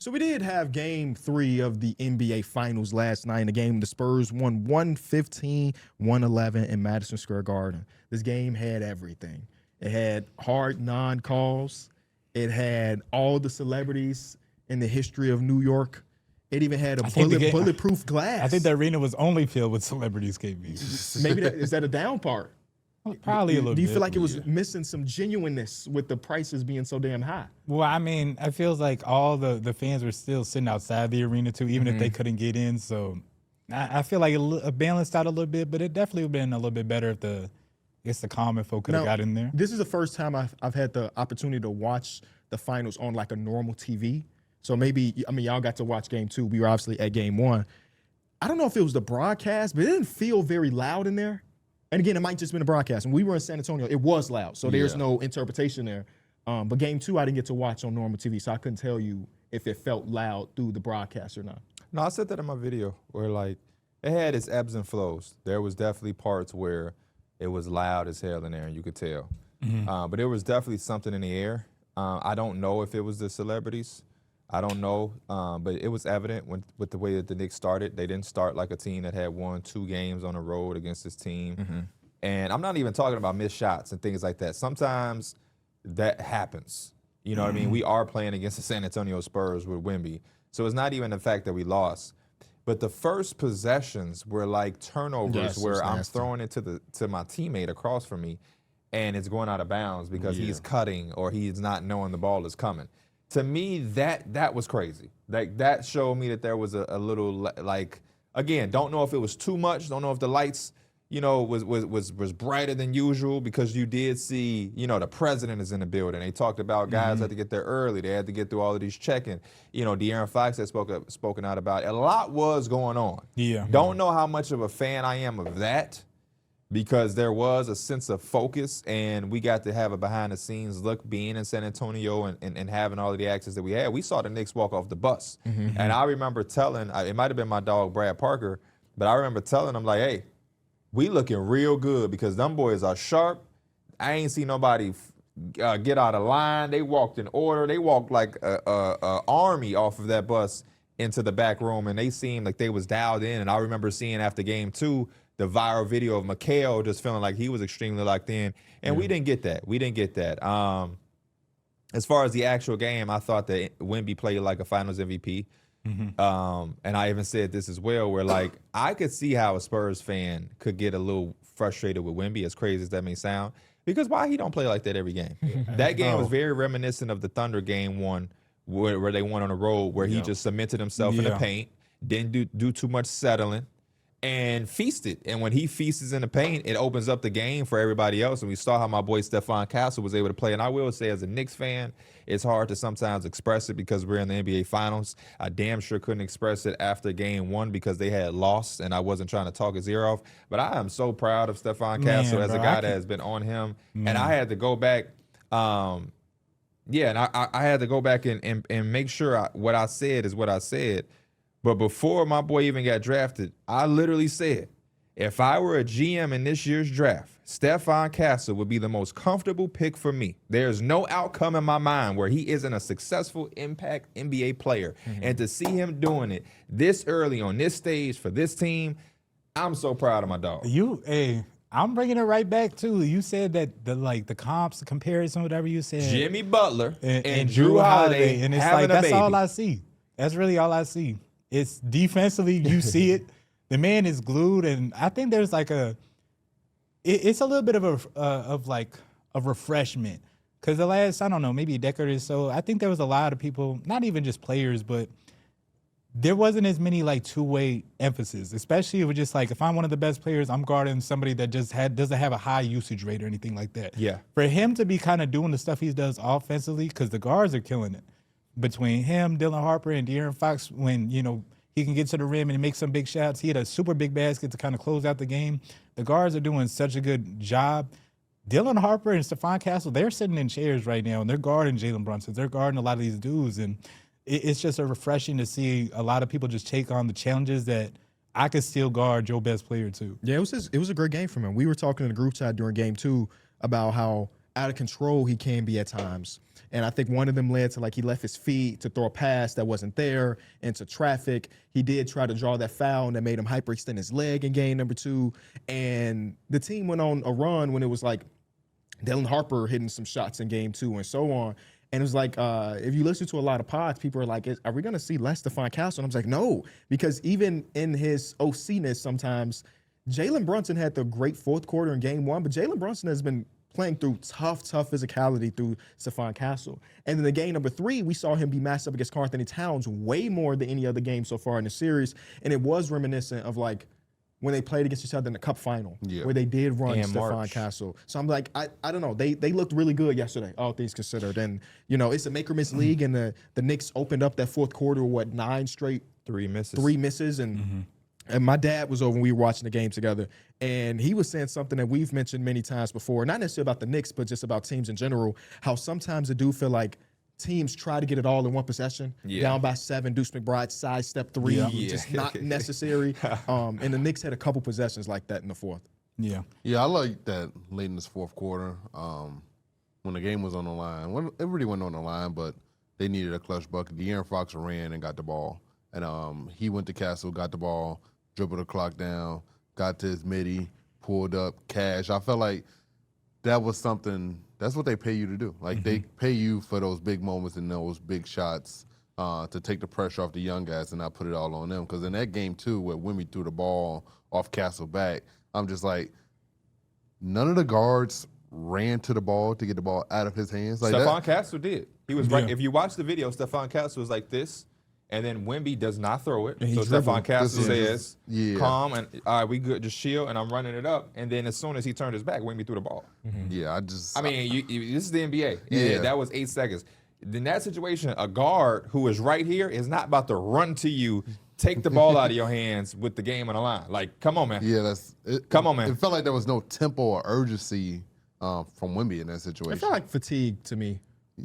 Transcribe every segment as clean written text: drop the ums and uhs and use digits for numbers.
So we did have game 3 of the NBA Finals last night in the game. The Spurs won 115-111 in Madison Square Garden. This game had everything. It had hard non-calls. It had all the celebrities in the history of New York. It even had a bulletproof glass. I think the arena was only filled with celebrities, KB. Maybe is that a down part? Probably a little bit. Do you feel like it was missing some genuineness with the prices being so damn high? Well, I mean, it feels like all the fans were still sitting outside the arena too, even if they couldn't get in. So I feel like it balanced out a little bit, but it definitely would have been a little bit better if the common folk could have got in there. This is the first time I've had the opportunity to watch the finals on like a normal TV. So maybe, y'all got to watch game 2. We were obviously at game 1. I don't know if it was the broadcast, but it didn't feel very loud in there. And again, it might just been a broadcast. When we were in San Antonio, it was loud, so there's no interpretation there. But game 2, I didn't get to watch on normal TV, so I couldn't tell you if it felt loud through the broadcast or not. No, I said that in my video where, like, it had its ebbs and flows. There was definitely parts where it was loud as hell in there, and you could tell. But there was definitely something in the air. I don't know if it was the celebrities. I don't know, but it was evident with the way that the Knicks started. They didn't start like a team that had won 2 games on the road against this team. And I'm not even talking about missed shots and things like that. Sometimes that happens. You know what I mean? We are playing against the San Antonio Spurs with Wemby. So it's not even the fact that we lost. But the first possessions were like turnovers where I'm throwing it to my teammate across from me, and it's going out of bounds because he's cutting or he's not knowing the ball is coming. To me, that was crazy. Like, that showed me that there was a little, like, again, don't know if it was too much. Don't know if the lights, was brighter than usual, because you did see, the president is in the building. They talked about guys had to get there early. They had to get through all of these check-in. De'Aaron Fox had spoken out about it. A lot was going on. Yeah. Don't know how much of a fan I am of that, because there was a sense of focus, and we got to have a behind-the-scenes look being in San Antonio and having all of the access that we had. We saw the Knicks walk off the bus. And I remember telling, it might have been my dog Brad Parker, but I remember telling him, like, hey, we looking real good because them boys are sharp. I ain't seen nobody get out of line. They walked in order. They walked like a army off of that bus into the back room, and they seemed like they was dialed in. And I remember seeing after game 2, the viral video of Mikal just feeling like he was extremely locked in. And we didn't get that. As far as the actual game, I thought that Wemby played like a finals MVP. And I even said this as well, where, like, I could see how a Spurs fan could get a little frustrated with Wemby, as crazy as that may sound, because why he don't play like that every game? That game was very reminiscent of the Thunder game 1, where they won on the road, where he just cemented himself in the paint, didn't do too much settling, and feasted. And when he feasts in the paint, it opens up the game for everybody else. And we saw how my boy Stephon Castle was able to play. And I will say, as a Knicks fan, it's hard to sometimes express it because we're in the NBA Finals. I damn sure couldn't express it after game 1 because they had lost, and I wasn't trying to talk his ear off. But I am so proud of Stephon Castle as a guy that has been on him. And I had to go back. And I had to go back and make sure what I said is what I said. But before my boy even got drafted, I literally said, if I were a GM in this year's draft, Stephon Castle would be the most comfortable pick for me. There's no outcome in my mind where he isn't a successful impact NBA player. And to see him doing it this early on this stage for this team, I'm so proud of my dog. I'm bringing it right back to, you said that the comps, the comparison, whatever you said. Jimmy Butler and Drew Holiday, and it's having like, that's baby. all I see. That's really all I see. It's defensively, you see it. The man is glued, and I think there's like it's a little bit of a refreshment. Because the last, I don't know, maybe a decade or so, I think there was a lot of people, not even just players, but there wasn't as many like two-way emphasis, especially if it was just like, if I'm one of the best players, I'm guarding somebody that just doesn't have a high usage rate or anything like that. Yeah. For him to be kind of doing the stuff he does offensively, because the guards are killing it. Between him, Dylan Harper, and De'Aaron Fox, when, he can get to the rim and make some big shots. He had a super big basket to kind of close out the game. The guards are doing such a good job. Dylan Harper and Stephon Castle, they're sitting in chairs right now, and they're guarding Jalen Brunson. They're guarding a lot of these dudes, and it's just refreshing to see a lot of people just take on the challenges that I could still guard your best player too. Yeah, it was a great game for him. We were talking in the group chat during game 2 about how out of control he can be at times. And I think one of them led to he left his feet to throw a pass that wasn't there into traffic. He did try to draw that foul and that made him hyperextend his leg in game number 2. And the team went on a run when it was Dylan Harper hitting some shots in game 2 and so on. And it was if you listen to a lot of pods, people are like, are we going to see less Stephon Castle? And I was like, no, because even in his OC-ness sometimes, Jalen Brunson had the great fourth quarter in game 1, but Jalen Brunson has been playing through tough physicality through Stephon Castle. And then the game number 3, we saw him be matched up against Karl Anthony Towns way more than any other game so far in the series. And it was reminiscent of when they played against each other in the Cup final, where they did run Stephon Castle. So I'm I don't know. They looked really good yesterday, all things considered. And, it's a make-or-miss league, and the Knicks opened up that fourth quarter with 9 straight. 3 misses. And my dad was over when we were watching the game together, and he was saying something that we've mentioned many times before, not necessarily about the Knicks, but just about teams in general, how sometimes I do feel like teams try to get it all in one possession, down by 7, Deuce McBride sidestep 3, just not necessary. And the Knicks had a couple possessions like that in the fourth. Yeah, I like that late in this fourth quarter when the game was on the line. It really wasn't on the line, but they needed a clutch bucket. De'Aaron Fox ran and got the ball. And he went to Castle, got the ball, dribbled the clock down, got to his midi, pulled up, cash. I felt like that was something, that's what they pay you to do. They pay you for those big moments and those big shots to take the pressure off the young guys and not put it all on them. Because in that game, too, where Wemby threw the ball off Castle back, I'm just none of the guards ran to the ball to get the ball out of his hands. Stephon Castle did. He was right. If you watch the video, Stephon Castle was like this. And then Wemby does not throw it. So Stephon Castle says, calm, and all right, we good, just chill, and I'm running it up. And then as soon as he turned his back, Wemby threw the ball. Yeah, I mean, this is the NBA. Yeah. That was 8 seconds. In that situation, a guard who is right here is not about to run to you, take the ball out of your hands with the game on the line. Come on, man. Yeah, come on, man. It felt like there was no tempo or urgency from Wemby in that situation. It felt like fatigue to me.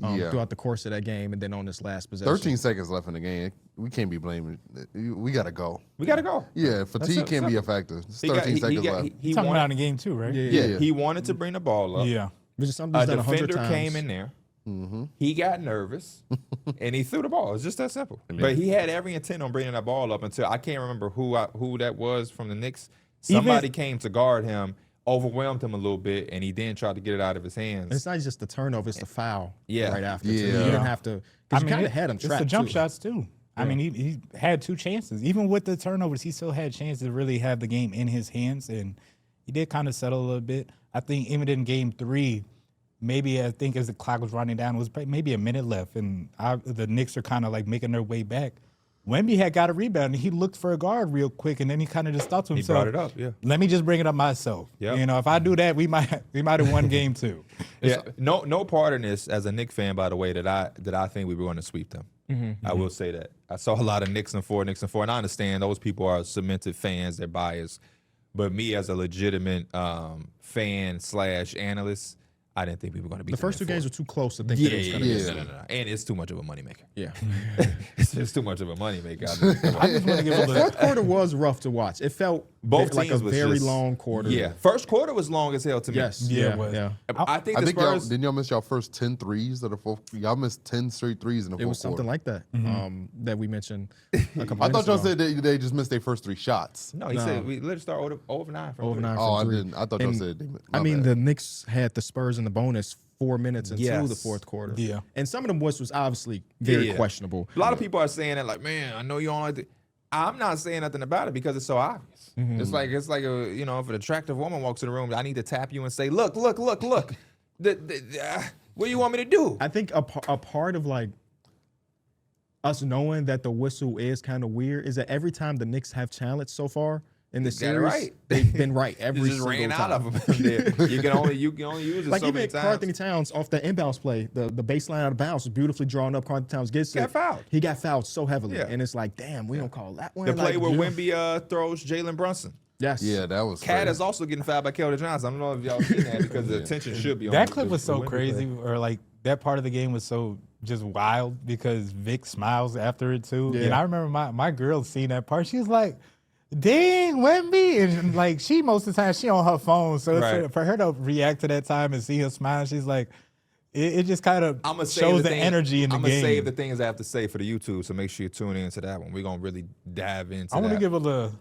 Throughout the course of that game and then on this last possession. 13 seconds left in the game. We can't be blaming. We got to go. We got to go. Yeah, fatigue can't be a factor. It's 13 seconds left. He's talking about in game 2, right? Yeah. He wanted to bring the ball up. Yeah. Which is something a done 100 defender times. came in there. He got nervous, and he threw the ball. It's just that simple. But he had every intent on bringing that ball up until I can't remember who that was from the Knicks. Somebody came to guard him, overwhelmed him a little bit, and he then tried to get it out of his hands. It's not just the turnover; it's the foul. Right after. Yeah. You don't have to. Because you kind of had him trapped. It's the jump too. shots too. I mean, he had 2 chances. Even with the turnovers, he still had chances to really have the game in his hands, and he did kind of settle a little bit. I think even in game 3, maybe I think as the clock was running down, it was maybe a minute left, and the Knicks are kind of making their way back. Wemby had got a rebound, and he looked for a guard real quick, and then he kind of just thought to himself, he brought it up, let me just bring it up myself. Yep. If I do that, we might have won game 2. No part in this as a Knicks fan, by the way, that I think we were going to sweep them. I will say that. I saw a lot of Knicks and 4, and I understand those people are cemented fans, they're biased. But me as a legitimate fan / analyst, I didn't think we were going to beat the first 2 games were too close to think that it was going to be. No. And it's too much of a moneymaker. Yeah. It's too much of a moneymaker. I just want to give the fourth quarter was rough to watch. It felt both like a teams was very just, long quarter. Yeah. First quarter was long as hell to me. Yes. Yeah, Yeah. it was. Yeah. I think the Spurs. Didn't y'all miss y'all first 10 threes of the fourth? Y'all missed 10 straight threes in the fourth quarter. It was something like that that we mentioned a couple I minutes thought y'all ago. said they just missed their first 3 shots. No, he said we literally started over 9 from Over 3. 9 Oh, from I 3. didn't. I thought y'all said they. I mean, bad. the Knicks had the Spurs in the bonus 4 minutes into Yes. the fourth quarter. Yeah. And some of them was obviously very Yeah. questionable. A lot of people are saying that, man, I know you don't like it. I'm not saying nothing about it because it's so obvious. It's like if an attractive woman walks in the room, I need to tap you and say, look. What do you want me to do? I think a part of us knowing that the whistle is kind of weird is that every time the Knicks have challenged so far in the got it series, right. they've been right every You just single ran time. out of them. There. You can only use it Like so even many Karl times. Anthony Towns off the inbounds play, the baseline out of bounds was beautifully drawn up. Karl Anthony Towns gets Got it. fouled. He got fouled so heavily, Yeah. and it's like, damn, we don't call that one. The play where yeah. Wemby throws Jalen Brunson. Yes. Yeah, that was. Cat crazy. is also getting fouled by Keldon Johnson. I don't know if y'all seen that because the attention should be on That the- clip was the so Wemby crazy, play. or that part of the game was so just wild because Vic smiles after it too. Yeah. And I remember my girl seeing that part. She was like, dang, Wemby. And like, she most of the time, she on her phone. So Right. for her to react to that time and see him smile, she's like, it just kind of I'm gonna shows the energy in the I'm game. gonna save the things I have to say for the YouTube, so make sure you tune into that one. We're gonna really dive into I want to that. give a little,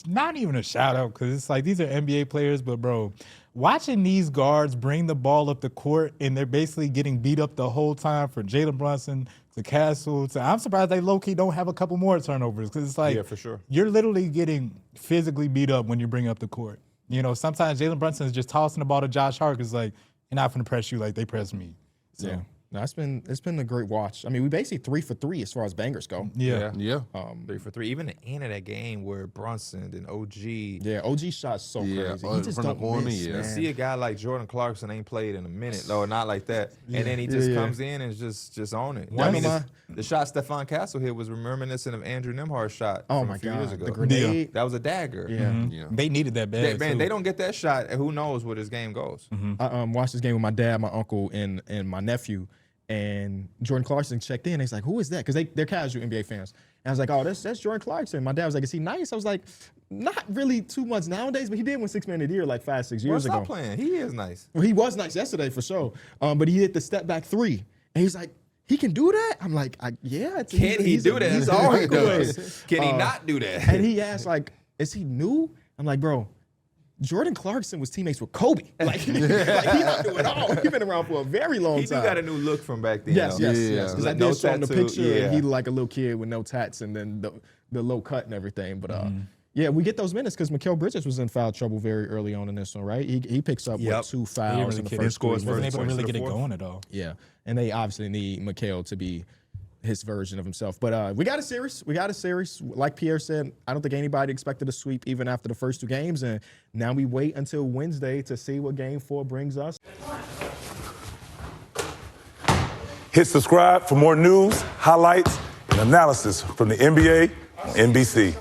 not even a shout out, because it's like these are NBA players, but bro, watching these guards bring the ball up the court and they're basically getting beat up the whole time from Jalen Brunson to Castle to, I'm surprised they low key don't have a couple more turnovers, because it's like, Yeah, for sure. you're literally getting physically beat up when you bring up the court. You know, sometimes Jalen Brunson is just tossing the ball to Josh Hart because like, you're not going to press you like they press me. So, Yeah. No, it's been a great watch. I mean, we basically 3 for 3 as far as bangers go. yeah. Yeah. 3 for 3. Even the end of that game where Brunson and OG. Yeah, OG shot's so Yeah, crazy. He just from the don't corner, miss, yeah. man. See a guy like Jordan Clarkson ain't played in a minute, though, not like that. And then he just Yeah. comes in and just own it. One I mean, of the shot Stephon Castle hit was reminiscent of Andrew Nemhar's shot Oh from my a few years God, ago. the grenade. That was a dagger. Yeah. Yeah. They needed that bad. Man, too. they don't get that shot. Who knows where this game goes? I watched this game with my dad, my uncle, and my nephew. And Jordan Clarkson checked in. He's like, "Who is that?" Because they're casual NBA fans. And I was like, "Oh, that's Jordan Clarkson." My dad was like, "Is he nice?" I was like, "Not really too much nowadays, but he did win 6 Man of the Year like 5-6 Well, years stop ago." playing. He is nice. Well, he was nice yesterday for sure. But he hit the step back 3, and he's like, "He can do that?" I'm like, "Yeah." Can he do that? That's all he does. Can he not do that? And he asked, like, "Is he new?" I'm like, "Bro, Jordan Clarkson was teammates with Kobe. Like he not new at all. He's been around for a very long He do time." got a new look from back then. Yes, though. yes, Yeah. yes. Because I No did show him the tattoo, picture, yeah. and he looked like a little kid with no tats, and then the low cut and everything. But yeah, we get those minutes because Mikal Bridges was in foul trouble very early on in this one, right? He picks up Yep. 2 He fouls really in the couldn't first score his quarter. wasn't able to points really to the get it fourth. going at all. Yeah, and they obviously need Mikal to be his version of himself. But we got a series. Like Pierre said, I don't think anybody expected a sweep even after the first 2 games. And now we wait until Wednesday to see what Game 4 brings us. Hit subscribe for more news, highlights, and analysis from the NBA on NBC.